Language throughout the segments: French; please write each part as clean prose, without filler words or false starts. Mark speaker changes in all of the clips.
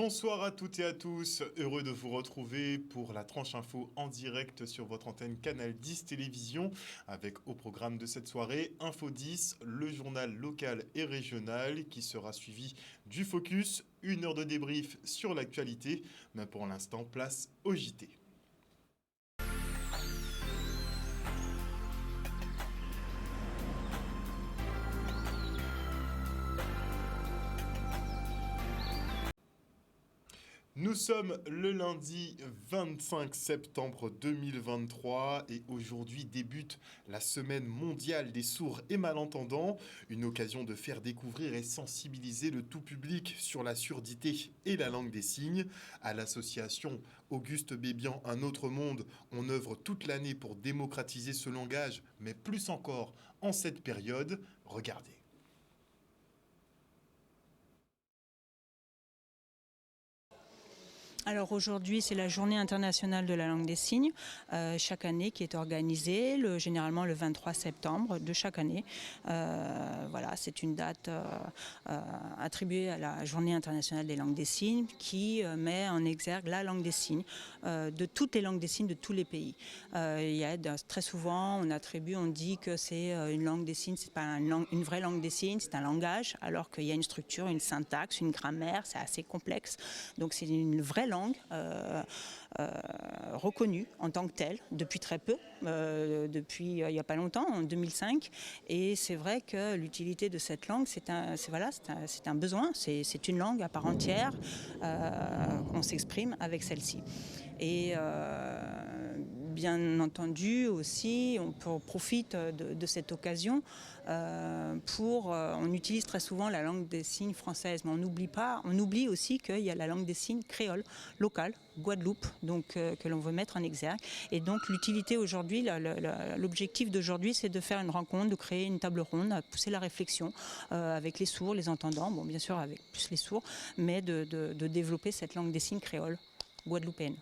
Speaker 1: Bonsoir à toutes et à tous, heureux de vous retrouver pour la tranche info en direct sur votre antenne Canal 10 Télévision avec au programme de cette soirée Info 10, le journal local et régional qui sera suivi du focus, une heure de débrief sur l'actualité, mais pour l'instant place au JT. Nous sommes le lundi 25 septembre 2023 et aujourd'hui débute la semaine mondiale des sourds et malentendants, une occasion de faire découvrir et sensibiliser le tout public sur la surdité et la langue des signes. À l'association Auguste Bébian Un autre monde, on œuvre toute l'année pour démocratiser ce langage, mais plus encore en cette période. Regardez.
Speaker 2: Alors aujourd'hui, c'est la Journée internationale de la langue des signes, chaque année qui est organisée, généralement le 23 septembre de chaque année. Voilà, c'est une date attribuée à la Journée internationale des langues des signes qui met en exergue la langue des signes de toutes les langues des signes de tous les pays. Très souvent, on dit que c'est une langue des signes, c'est pas une vraie langue des signes, c'est un langage, alors qu'il y a une structure, une syntaxe, une grammaire, c'est assez complexe. Donc c'est une vraie langue reconnue en tant que telle depuis très peu, depuis il n'y a pas longtemps, en 2005. Et c'est vrai que l'utilité de cette langue, c'est un besoin, c'est une langue à part entière, on s'exprime avec celle-ci. Et bien entendu aussi, on profite de cette occasion on utilise très souvent la langue des signes française, mais on oublie aussi qu'il y a la langue des signes créole, locale, Guadeloupe, donc que l'on veut mettre en exergue. Et donc l'utilité aujourd'hui, l'objectif d'aujourd'hui, c'est de faire une rencontre, de créer une table ronde, à pousser la réflexion avec les sourds, les entendants, bon bien sûr avec plus les sourds, mais de développer cette langue des signes créole, guadeloupéenne.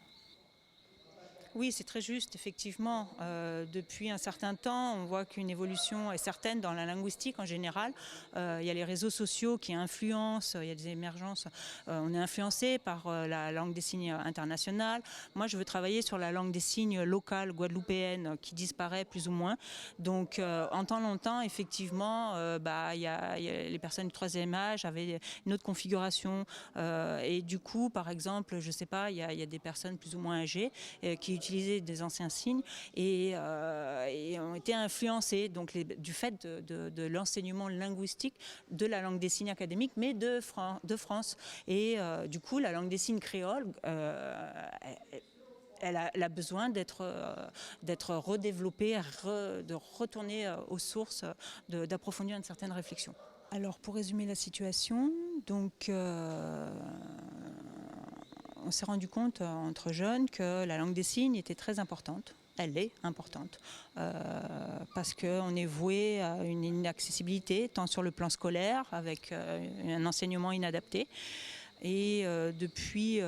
Speaker 2: Oui, c'est très juste, effectivement. Depuis un certain temps, on voit qu'une évolution est certaine dans la linguistique en général. Il y a les réseaux sociaux qui influencent, il y a des émergences. On est influencé par la langue des signes internationale. Moi, je veux travailler sur la langue des signes locale, guadeloupéenne, qui disparaît plus ou moins. Donc, en temps longtemps, effectivement, les personnes du troisième âge avaient une autre configuration. Et du coup, par exemple, je ne sais pas, il y a des personnes plus ou moins âgées qui utilisaient des anciens signes et ont été influencés du fait de l'enseignement linguistique de la langue des signes académique, mais de France. Et du coup, la langue des signes créole, elle a besoin d'être redéveloppée, de retourner aux sources, d'approfondir une certaine réflexion. Alors, pour résumer la situation, donc on s'est rendu compte entre jeunes que la langue des signes était très importante. Elle est importante parce qu'on est voué à une inaccessibilité tant sur le plan scolaire avec un enseignement inadapté. Et depuis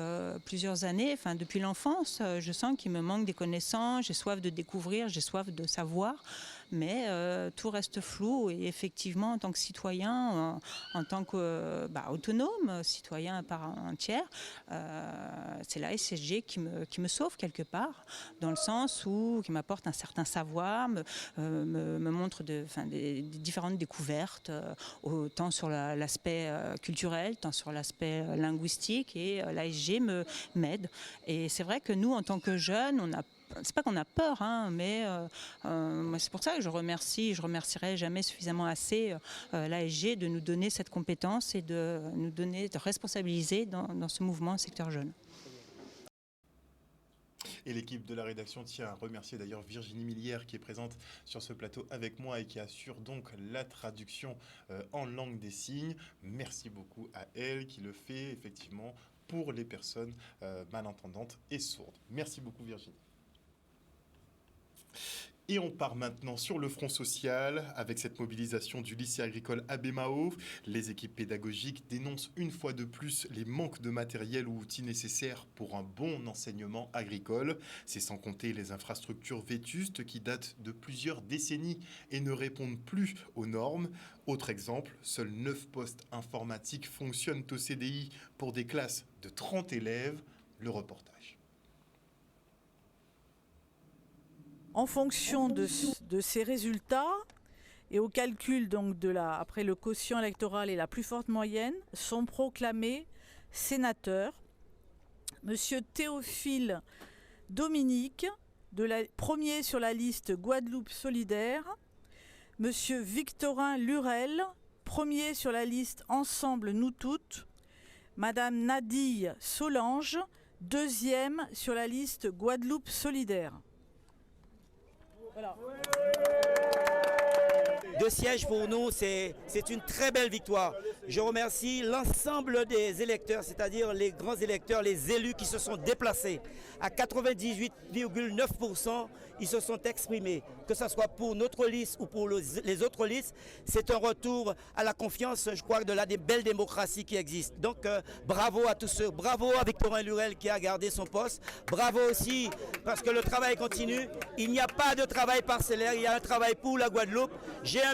Speaker 2: plusieurs années, depuis l'enfance, je sens qu'il me manque des connaissances, j'ai soif de découvrir, j'ai soif de savoir, mais tout reste flou. Et effectivement, en tant que citoyen, en tant qu'autonome, citoyen à part entière, c'est la SSG qui me sauve quelque part, dans le sens où qui m'apporte un certain savoir, me montre des différentes découvertes, tant sur l'aspect culturel, tant sur l'aspect linguistique, et l'ASG m'aide. Et c'est vrai que nous, en tant que jeunes, c'est pas qu'on a peur, mais c'est pour ça que je remercierai jamais suffisamment assez l'ASG de nous donner cette compétence et de responsabiliser dans ce mouvement secteur jeune.
Speaker 1: Et l'équipe de la rédaction tient à remercier d'ailleurs Virginie Millière qui est présente sur ce plateau avec moi et qui assure donc la traduction en langue des signes. Merci beaucoup à elle qui le fait effectivement pour les personnes malentendantes et sourdes. Merci beaucoup Virginie. Et on part maintenant sur le front social. Avec cette mobilisation du lycée agricole Abbé Mao, les équipes pédagogiques dénoncent une fois de plus les manques de matériel ou outils nécessaires pour un bon enseignement agricole. C'est sans compter les infrastructures vétustes qui datent de plusieurs décennies et ne répondent plus aux normes. Autre exemple, seuls 9 postes informatiques fonctionnent au CDI pour des classes de 30 élèves. Le reportage.
Speaker 3: En fonction de ces résultats et au calcul donc après le quotient électoral et la plus forte moyenne, sont proclamés sénateurs Monsieur Théophile Dominique, premier sur la liste Guadeloupe solidaire, Monsieur Victorin Lurel, premier sur la liste Ensemble nous toutes, Madame Nadille Solange, deuxième sur la liste Guadeloupe solidaire. Voilà.
Speaker 4: 2 sièges pour nous, c'est une très belle victoire. Je remercie l'ensemble des électeurs, c'est-à-dire les grands électeurs, les élus qui se sont déplacés. À 98,9%, ils se sont exprimés. Que ce soit pour notre liste ou pour les autres listes, c'est un retour à la confiance, je crois, de la belle démocratie qui existe. Donc, bravo à tous ceux, bravo à Victorin Lurel qui a gardé son poste. Bravo aussi, parce que le travail continue. Il n'y a pas de travail parcellaire, il y a un travail pour la Guadeloupe. J'ai un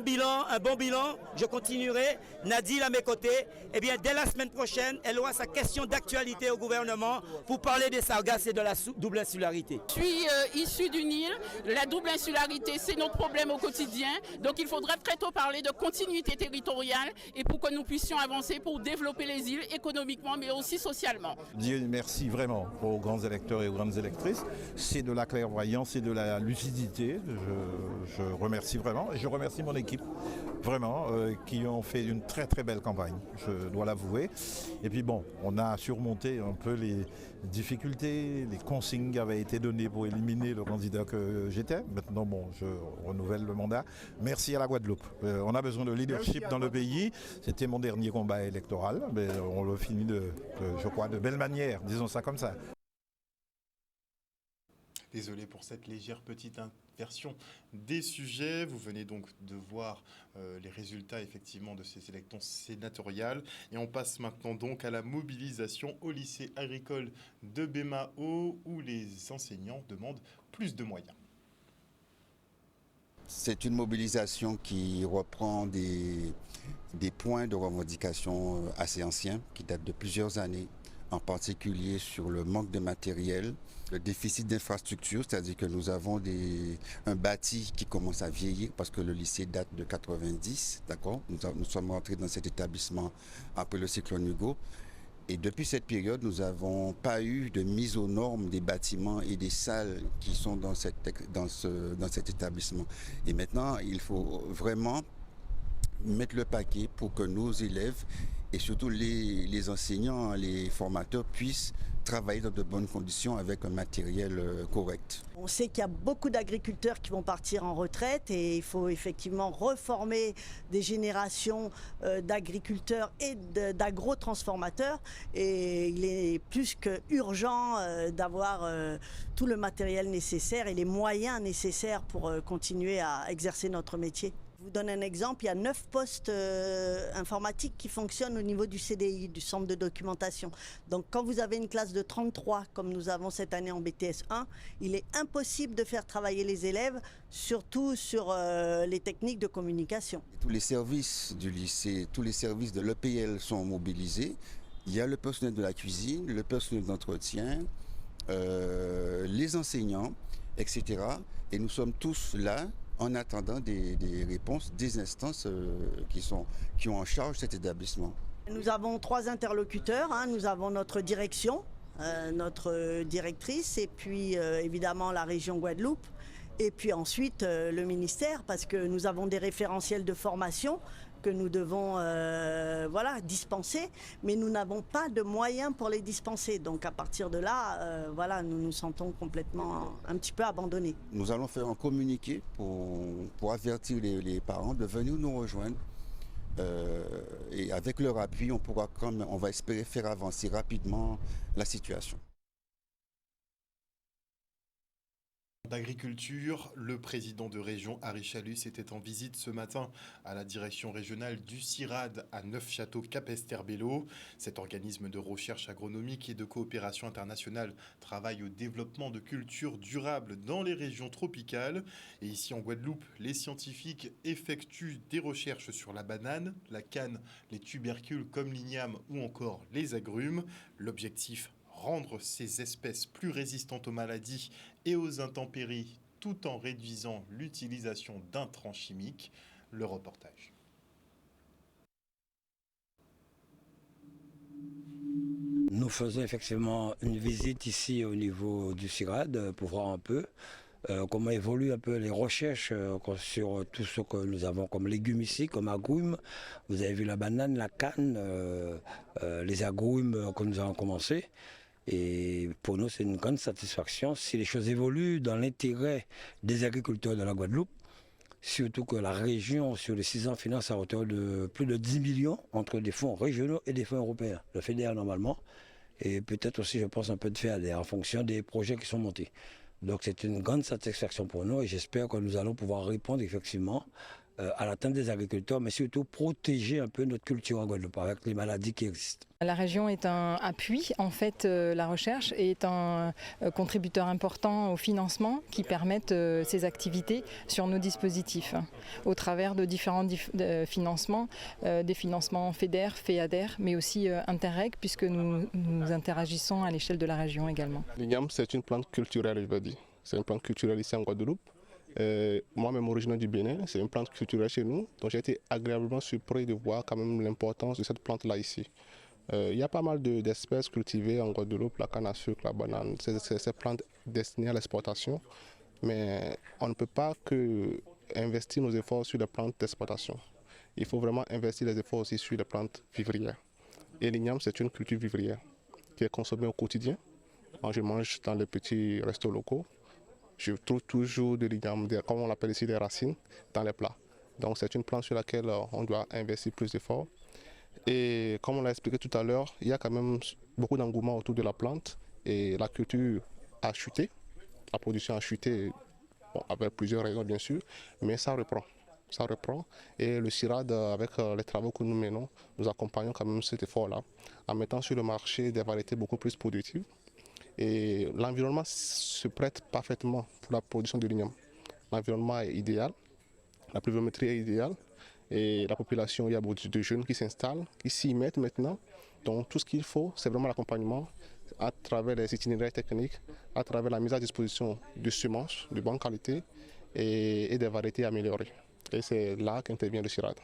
Speaker 4: bon bilan, je continuerai. Nadille à mes côtés. Eh bien, dès la semaine prochaine, elle aura sa question d'actualité au gouvernement pour parler des sargasses et de la double insularité.
Speaker 5: Je suis issu d'une île. La double insularité, c'est notre problème au quotidien. Donc, il faudrait très tôt parler de continuité territoriale et pour que nous puissions avancer pour développer les îles économiquement, mais aussi socialement.
Speaker 6: Dieu merci vraiment aux grands électeurs et aux grandes électrices. C'est de la clairvoyance et de la lucidité. Je remercie vraiment et je remercie mon équipe, vraiment, qui ont fait une très très belle campagne, je dois l'avouer. Et puis bon, on a surmonté un peu les difficultés, les consignes qui avaient été données pour éliminer le candidat que j'étais. Maintenant, bon, je renouvelle le mandat. Merci à la Guadeloupe. On a besoin de leadership dans le pays. C'était mon dernier combat électoral, mais on le finit je crois, de belle manière, disons ça comme ça.
Speaker 1: Désolé pour cette légère petite inversion des sujets. Vous venez donc de voir les résultats effectivement de ces élections sénatoriales. Et on passe maintenant donc à la mobilisation au lycée agricole de Baie-Mahault où les enseignants demandent plus de moyens.
Speaker 7: C'est une mobilisation qui reprend des points de revendication assez anciens qui datent de plusieurs années, en particulier sur le manque de matériel, le déficit d'infrastructures, c'est-à-dire que nous avons un bâti qui commence à vieillir parce que le lycée date de 90, d'accord. Nous sommes rentrés dans cet établissement après le cyclone Hugo. Et depuis cette période, nous n'avons pas eu de mise aux normes des bâtiments et des salles qui sont dans cet établissement. Et maintenant, il faut vraiment mettre le paquet pour que nos élèves et surtout les enseignants, les formateurs puissent travailler dans de bonnes conditions avec un matériel correct.
Speaker 8: On sait qu'il y a beaucoup d'agriculteurs qui vont partir en retraite et il faut effectivement reformer des générations d'agriculteurs et d'agro-transformateurs. Et il est plus qu'urgent d'avoir tout le matériel nécessaire et les moyens nécessaires pour continuer à exercer notre métier. Je vous donne un exemple, il y a 9 postes informatiques qui fonctionnent au niveau du CDI, du centre de documentation. Donc quand vous avez une classe de 33, comme nous avons cette année en BTS 1, il est impossible de faire travailler les élèves, surtout sur les techniques de communication.
Speaker 7: Tous les services du lycée, tous les services de l'EPL sont mobilisés. Il y a le personnel de la cuisine, le personnel d'entretien, les enseignants, etc. Et nous sommes tous là en attendant des réponses des instances qui ont en charge cet établissement.
Speaker 8: Nous avons 3 interlocuteurs, nous avons notre direction, notre directrice et puis évidemment la région Guadeloupe et puis ensuite le ministère parce que nous avons des référentiels de formation que nous devons dispenser, mais nous n'avons pas de moyens pour les dispenser. Donc à partir de là, nous nous sentons complètement un petit peu abandonnés.
Speaker 7: Nous allons faire un communiqué pour avertir les parents de venir nous rejoindre. Et avec leur appui, on va espérer faire avancer rapidement la situation.
Speaker 1: D'agriculture, le président de région Harry Chalus était en visite ce matin à la direction régionale du CIRAD à Neufchâteau-Capesterre-Belle-Eau. Cet organisme de recherche agronomique et de coopération internationale travaille au développement de cultures durables dans les régions tropicales. Et ici en Guadeloupe, les scientifiques effectuent des recherches sur la banane, la canne, les tubercules comme l'igname ou encore les agrumes. L'objectif, rendre ces espèces plus résistantes aux maladies et aux intempéries tout en réduisant l'utilisation d'intrants chimiques. Le reportage.
Speaker 9: Nous faisons effectivement une visite ici au niveau du CIRAD pour voir un peu comment évoluent un peu les recherches sur tout ce que nous avons comme légumes ici, comme agrumes. Vous avez vu la banane, la canne, les agrumes que nous avons commencé. Et pour nous, c'est une grande satisfaction si les choses évoluent dans l'intérêt des agriculteurs de la Guadeloupe, surtout que la région, sur les 6 ans, finance à hauteur de plus de 10 millions entre des fonds régionaux et des fonds européens, le FEDER normalement, et peut-être aussi, je pense, un peu de FEADER en fonction des projets qui sont montés. Donc c'est une grande satisfaction pour nous et j'espère que nous allons pouvoir répondre effectivement à l'atteinte des agriculteurs, mais surtout protéger un peu notre culture en Guadeloupe avec les maladies qui existent.
Speaker 10: La région est un appui, en fait, la recherche est un contributeur important au financement qui permettent ces activités sur nos dispositifs, au travers de différents financements, des financements FEDER, FEADER, mais aussi Interreg, puisque nous interagissons à l'échelle de la région également.
Speaker 11: L'igname, c'est une plante culturelle, je veux dire. C'est une plante culturelle ici en Guadeloupe. Moi-même originaire du Bénin, c'est une plante culturelle chez nous, donc j'ai été agréablement surpris de voir quand même l'importance de cette plante-là ici. Il y a pas mal d'espèces cultivées en Guadeloupe, la canne à sucre, la banane, ces plantes destinées à l'exportation, mais on ne peut pas que investir nos efforts sur les plantes d'exportation. Il faut vraiment investir les efforts aussi sur les plantes vivrières. Et l'igname, c'est une culture vivrière qui est consommée au quotidien. Quand je mange dans les petits restos locaux, je trouve toujours de l'igname, comme on l'appelle ici, des racines, dans les plats. Donc c'est une plante sur laquelle on doit investir plus d'efforts. Et comme on l'a expliqué tout à l'heure, il y a quand même beaucoup d'engouement autour de la plante et la culture a chuté, la production a chuté, bon, avec plusieurs raisons bien sûr, mais ça reprend. Ça reprend et le CIRAD, avec les travaux que nous menons, nous accompagnons quand même cet effort-là en mettant sur le marché des variétés beaucoup plus productives. Et l'environnement se prête parfaitement pour la production de l'igname. L'environnement est idéal, la pluviométrie est idéale et la population, il y a beaucoup de jeunes qui s'installent, qui s'y mettent maintenant. Donc tout ce qu'il faut, c'est vraiment l'accompagnement à travers les itinéraires techniques, à travers la mise à disposition de semences de bonne qualité et des variétés améliorées. Et c'est là qu'intervient le CIRAD.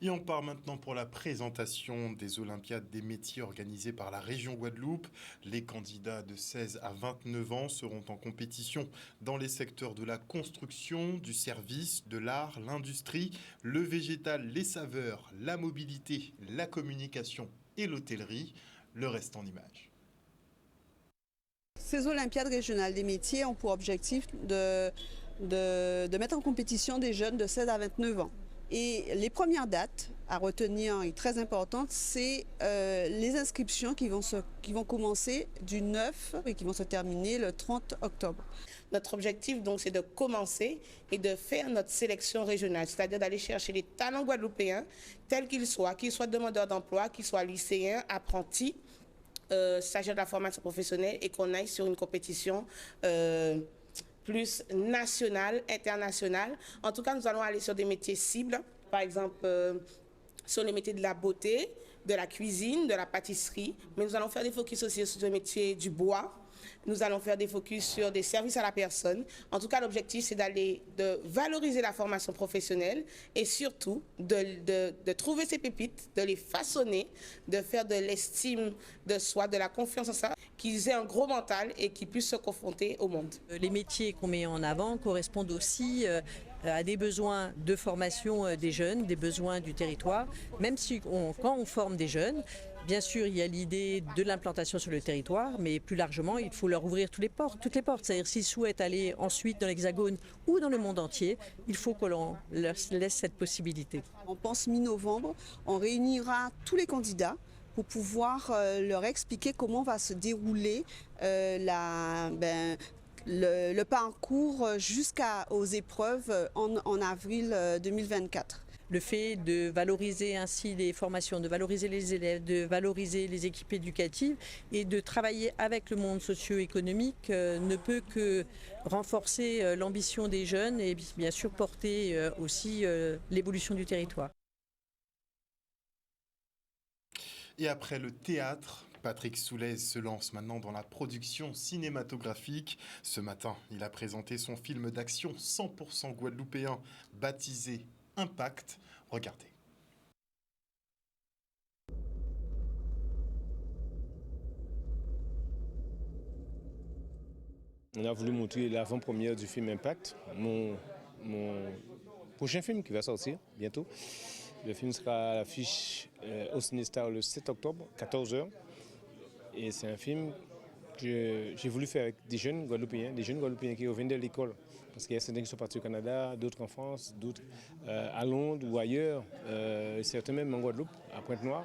Speaker 1: Et on part maintenant pour la présentation des Olympiades des métiers organisées par la région Guadeloupe. Les candidats de 16 à 29 ans seront en compétition dans les secteurs de la construction, du service, de l'art, l'industrie, le végétal, les saveurs, la mobilité, la communication et l'hôtellerie. Le reste en images.
Speaker 12: Ces Olympiades régionales des métiers ont pour objectif de mettre en compétition des jeunes de 16 à 29 ans. Et les premières dates à retenir et très importantes, c'est les inscriptions qui vont commencer du 9 et qui vont se terminer le 30 octobre.
Speaker 13: Notre objectif, donc, c'est de commencer et de faire notre sélection régionale, c'est-à-dire d'aller chercher les talents guadeloupéens, tels qu'ils soient demandeurs d'emploi, qu'ils soient lycéens, apprentis, stagiaires de la formation professionnelle, et qu'on aille sur une compétition plus national, international. En tout cas, nous allons aller sur des métiers cibles, par exemple sur les métiers de la beauté, de la cuisine, de la pâtisserie, mais nous allons faire des focus aussi sur les métiers du bois. Nous allons faire des focus sur des services à la personne. En tout cas, l'objectif, c'est de valoriser la formation professionnelle et surtout de trouver ces pépites, de les façonner, de faire de l'estime de soi, de la confiance en soi, qu'ils aient un gros mental et qu'ils puissent se confronter au monde.
Speaker 14: Les métiers qu'on met en avant correspondent aussi à des besoins de formation des jeunes, des besoins du territoire. Même si quand on forme des jeunes, bien sûr, il y a l'idée de l'implantation sur le territoire, mais plus largement, il faut leur ouvrir toutes les portes. C'est-à-dire s'ils souhaitent aller ensuite dans l'Hexagone ou dans le monde entier, il faut que l'on leur laisse cette possibilité.
Speaker 12: On pense mi-novembre, on réunira tous les candidats pour pouvoir leur expliquer comment va se dérouler le parcours jusqu'aux épreuves en avril 2024.
Speaker 14: Le fait de valoriser ainsi les formations, de valoriser les élèves, de valoriser les équipes éducatives et de travailler avec le monde socio-économique ne peut que renforcer l'ambition des jeunes et bien sûr porter aussi l'évolution du territoire.
Speaker 1: Et après le théâtre, Patrick Soulez se lance maintenant dans la production cinématographique. Ce matin, il a présenté son film d'action 100% guadeloupéen baptisé Impact. Regardez.
Speaker 15: On a voulu montrer l'avant-première du film Impact, mon prochain film qui va sortir bientôt. Le film sera à l'affiche au Cinestar le 7 octobre, 14h. Et c'est un film que j'ai voulu faire avec des jeunes Guadeloupéens qui reviennent de l'école. Parce qu'il y a certains qui sont partis au Canada, d'autres en France, d'autres à Londres ou ailleurs, certains même en Guadeloupe, à Pointe-Noire.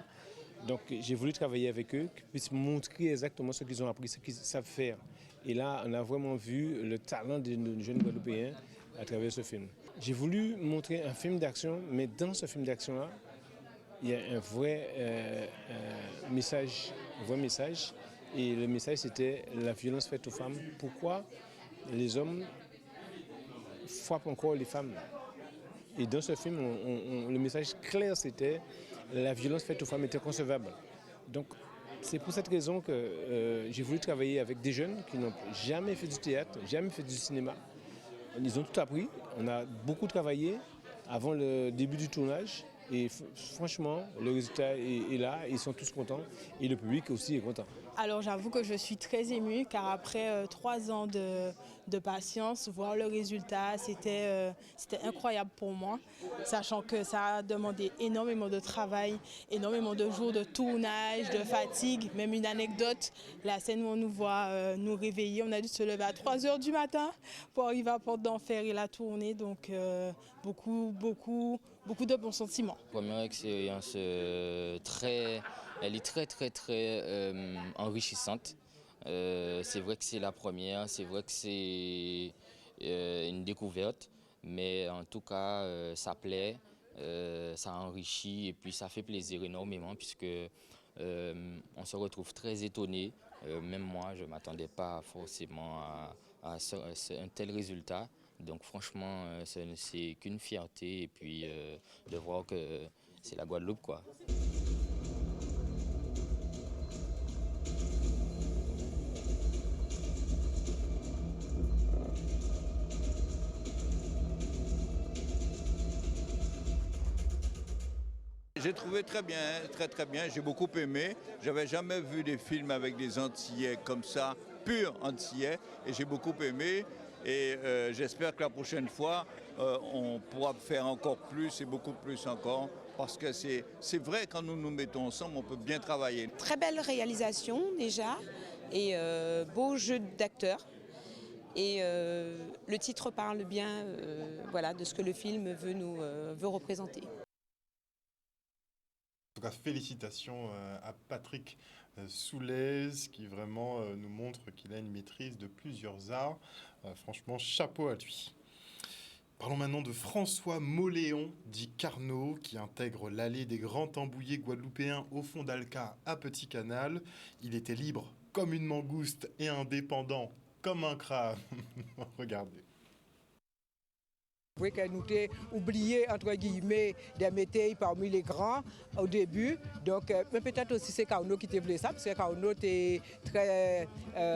Speaker 15: Donc j'ai voulu travailler avec eux, qu'ils puissent montrer exactement ce qu'ils ont appris, ce qu'ils savent faire. Et là, on a vraiment vu le talent des jeunes Guadeloupéens à travers ce film. J'ai voulu montrer un film d'action, mais dans ce film d'action-là, il y a un vrai message. Et le message, c'était la violence faite aux femmes. Pourquoi les hommes frappent encore les femmes? Et dans ce film, le message clair, c'était la violence faite aux femmes était concevable. Donc, c'est pour cette raison que j'ai voulu travailler avec des jeunes qui n'ont jamais fait du théâtre, jamais fait du cinéma. Ils ont tout appris. On a beaucoup travaillé avant le début du tournage. Et franchement, le résultat est là, ils sont tous contents et le public aussi est content.
Speaker 16: Alors j'avoue que je suis très émue car après 3 ans de patience, voir le résultat, c'était incroyable pour moi, sachant que ça a demandé énormément de travail, énormément de jours de tournage, de fatigue, même une anecdote, la scène où on nous voit nous réveiller, on a dû se lever à 3h du matin pour arriver à Porte d'Enfer et la tourner, donc beaucoup de bons sentiments.
Speaker 17: Première expérience elle est très enrichissante. C'est vrai que c'est la première, c'est vrai que c'est une découverte, mais en tout cas ça plaît, ça enrichit et puis ça fait plaisir énormément puisque on se retrouve très étonné. Même moi, je ne m'attendais pas forcément à un tel résultat. Donc franchement, c'est qu'une fierté et puis de voir que c'est la Guadeloupe, quoi.
Speaker 18: J'ai trouvé très bien, très bien, j'ai beaucoup aimé. J'avais jamais vu des films avec des Antillais comme ça, purs Antillais, et j'ai beaucoup aimé. Et j'espère que la prochaine fois, on pourra faire encore plus et beaucoup plus encore. Parce que c'est vrai, quand nous nous mettons ensemble, on peut bien travailler.
Speaker 19: Très belle réalisation déjà, et beau jeu d'acteurs. Et le titre parle bien de ce que le film veut représenter.
Speaker 1: En tout cas, félicitations à Patrick Soulez qui vraiment nous montre qu'il a une maîtrise de plusieurs arts. Franchement, chapeau à lui. Parlons maintenant de François Moléon, dit Carnot, qui intègre l'allée des Grands Tambouillés guadeloupéens au fond d'Alca à Petit Canal. Il était libre comme une mangouste et indépendant comme un crabe. Regardez.
Speaker 20: Oui, qu'elle nous a oublié, entre guillemets, des métiers parmi les grands au début. Donc, mais peut-être aussi c'est Carnot qui t'a voulu ça, parce que Carnot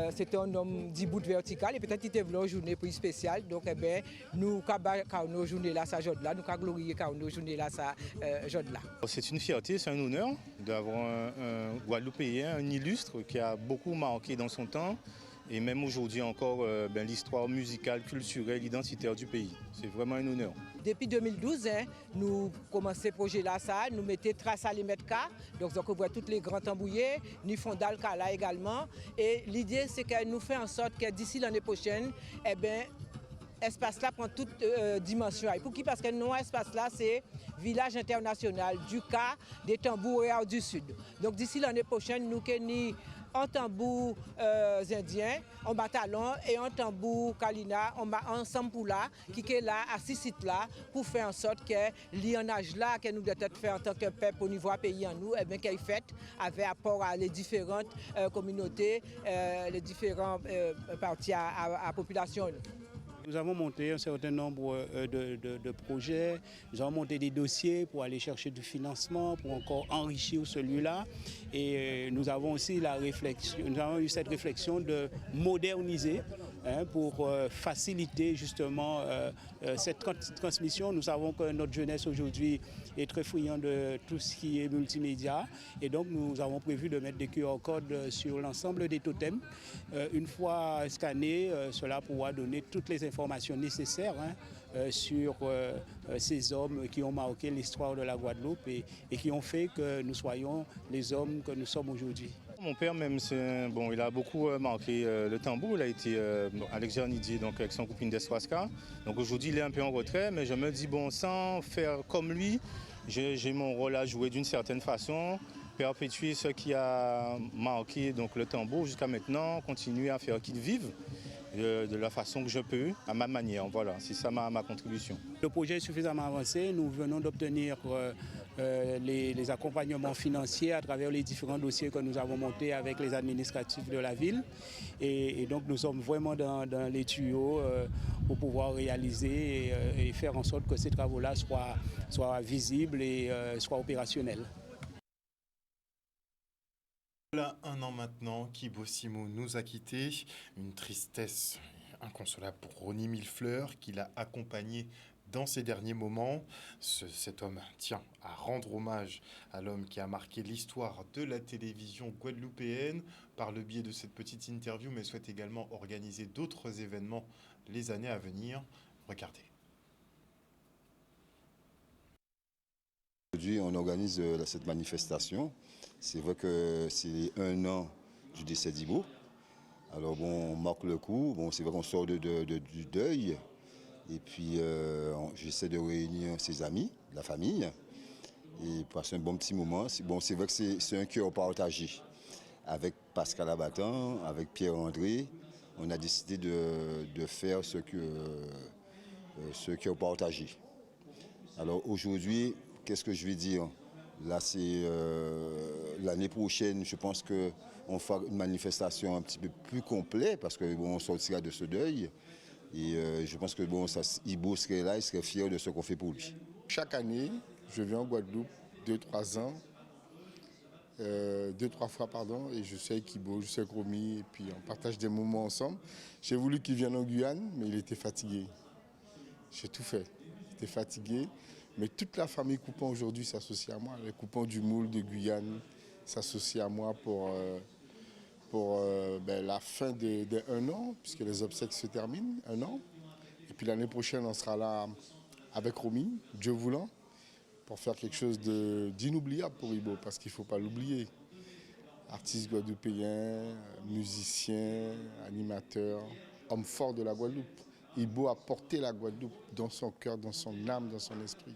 Speaker 20: c'était un homme d'Ibout vertical et peut-être qu'il t'a voulu une journée plus spéciale. Donc, nous, Carnot, journée là, ça journée là, nous, glorifier Carnot, journée là, ça journée là.
Speaker 21: C'est une fierté, c'est un honneur d'avoir un Guadeloupéen, un illustre qui a beaucoup marqué dans son temps. Et même aujourd'hui encore, l'histoire musicale, culturelle, identitaire du pays. C'est vraiment un honneur.
Speaker 20: Depuis 2012, nous commençons ce projet-là, nous mettons trace à les mettre cas. Donc on voit tous les grands tambouillés, nous font d'Alca là également. Et l'idée, c'est que nous faisons en sorte que d'ici l'année prochaine, espace là prend toute dimension. Pour qui? Parce que non, espace là, c'est village international du cas des tambours du Sud. Donc d'ici l'année prochaine, nous avons un tambour indien, un bataillon et un tambour Kalina, ensemble pour là, qui est là, à 6 sites là, pour faire en sorte que l'ionage là, que nous devons faire en tant que peuple au niveau pays en nous, et bien qu'elle fait avec rapport à les différentes communautés, les différents parties à la population.
Speaker 2: Nous avons monté un certain nombre de projets, nous avons monté des dossiers pour aller chercher du financement, pour encore enrichir celui-là. Et nous avons aussi nous avons eu cette réflexion de moderniser pour faciliter justement cette transmission. Nous savons que notre jeunesse aujourd'hui est très friande de tout ce qui est multimédia. Et donc nous avons prévu de mettre des QR codes sur l'ensemble des totems. Une fois scanné, cela pourra donner toutes les informations nécessaires sur ces hommes qui ont marqué l'histoire de la Guadeloupe et qui ont fait que nous soyons les hommes que nous sommes aujourd'hui.
Speaker 21: Mon père même, il a beaucoup marqué le tambour. Il a été à l'ex-Nidier, donc avec son copine d'Estroasca. Donc aujourd'hui, il est un peu en retrait, mais je me dis, sans faire comme lui, j'ai mon rôle à jouer d'une certaine façon, perpétuer ce qui a marqué donc, le tambour jusqu'à maintenant, continuer à faire qu'il vive de la façon que je peux, à ma manière. Voilà, c'est ça ma contribution.
Speaker 2: Le projet est suffisamment avancé. Nous venons d'obtenir les accompagnements financiers à travers les différents dossiers que nous avons montés avec les administratifs de la ville. Et donc nous sommes vraiment dans les tuyaux pour pouvoir réaliser et faire en sorte que ces travaux-là soient visibles et soient opérationnels.
Speaker 1: Voilà un an maintenant qu'Ibo Simo nous a quittés. Une tristesse inconsolable pour Ronnie Millefleur qui l'a accompagné dans ses derniers moments. Cet homme tient à rendre hommage à l'homme qui a marqué l'histoire de la télévision guadeloupéenne par le biais de cette petite interview, mais souhaite également organiser d'autres événements les années à venir. Regardez.
Speaker 22: Aujourd'hui, on organise cette manifestation. C'est vrai que c'est 1 an du décès d'Ibo. Alors on marque le coup. C'est vrai qu'on sort du deuil. Et puis j'essaie de réunir ses amis, la famille, et passer un bon petit moment. C'est vrai que c'est un cœur partagé. Avec Pascal Abattant, avec Pierre-André, on a décidé de faire ce cœur partagé. Alors aujourd'hui, qu'est-ce que je vais dire ? Là, c'est l'année prochaine, je pense qu'on fera une manifestation un petit peu plus complète parce qu'on sortira de ce deuil. Et je pense que Ibo serait là, il serait fier de ce qu'on fait pour lui.
Speaker 23: Chaque année, je viens en Guadeloupe 2-3 ans, 2-3 fois, et je suis avec Ibo, je suis avec Romy, et puis on partage des moments ensemble. J'ai voulu qu'il vienne en Guyane, mais il était fatigué. J'ai tout fait, il était fatigué. Mais toute la famille Coupon aujourd'hui s'associe à moi. Les Coupons du Moule de Guyane s'associent à moi pour la fin de 1 an, puisque les obsèques se terminent, 1 an. Et puis l'année prochaine, on sera là avec Romy, Dieu voulant, pour faire quelque chose d'inoubliable pour Ibo, parce qu'il ne faut pas l'oublier. Artiste guadeloupéen, musicien, animateur, homme fort de la Guadeloupe. Ibo a porté la Guadeloupe dans son cœur, dans son âme, dans son esprit.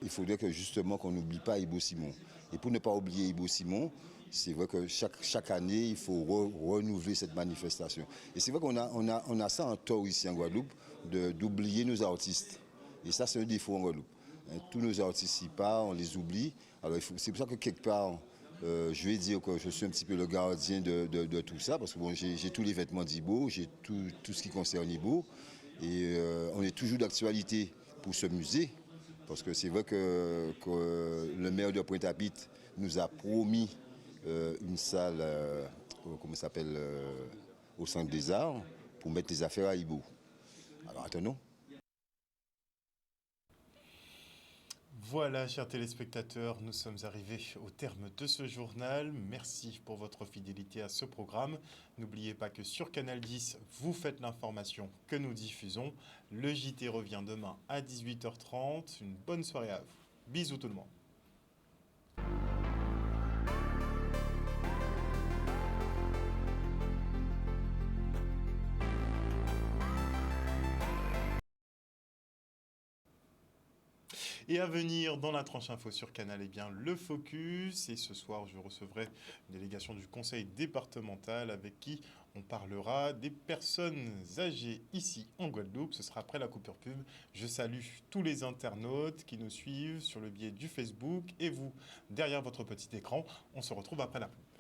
Speaker 22: Il faudrait que justement qu'on n'oublie pas Ibo Simon. Et pour ne pas oublier Ibo Simon, c'est vrai que chaque année, il faut renouveler cette manifestation. Et c'est vrai qu'on a ça en tort ici en Guadeloupe, d'oublier nos artistes. Et ça, c'est un défaut en Guadeloupe. Tous nos artistes ici partent, on les oublie. Alors c'est pour ça que quelque part, je vais dire que je suis un petit peu le gardien de tout ça, parce que j'ai tous les vêtements d'Ibo, j'ai tout ce qui concerne Ibo. Et on est toujours d'actualité pour ce musée, parce que c'est vrai que le maire de Pointe-à-Pitre nous a promis une salle, au Centre des Arts, pour mettre les affaires à Ibo. Alors attendons.
Speaker 1: Voilà, chers téléspectateurs, nous sommes arrivés au terme de ce journal. Merci pour votre fidélité à ce programme. N'oubliez pas que sur Canal 10, vous faites l'information que nous diffusons. Le JT revient demain à 18h30. Une bonne soirée à vous. Bisous tout le monde. Et à venir dans la tranche info sur Canal, eh bien, le Focus. Et ce soir, je recevrai une délégation du conseil départemental avec qui on parlera des personnes âgées ici en Guadeloupe. Ce sera après la coupure pub. Je salue tous les internautes qui nous suivent sur le biais du Facebook. Et vous, derrière votre petit écran, on se retrouve après la pub.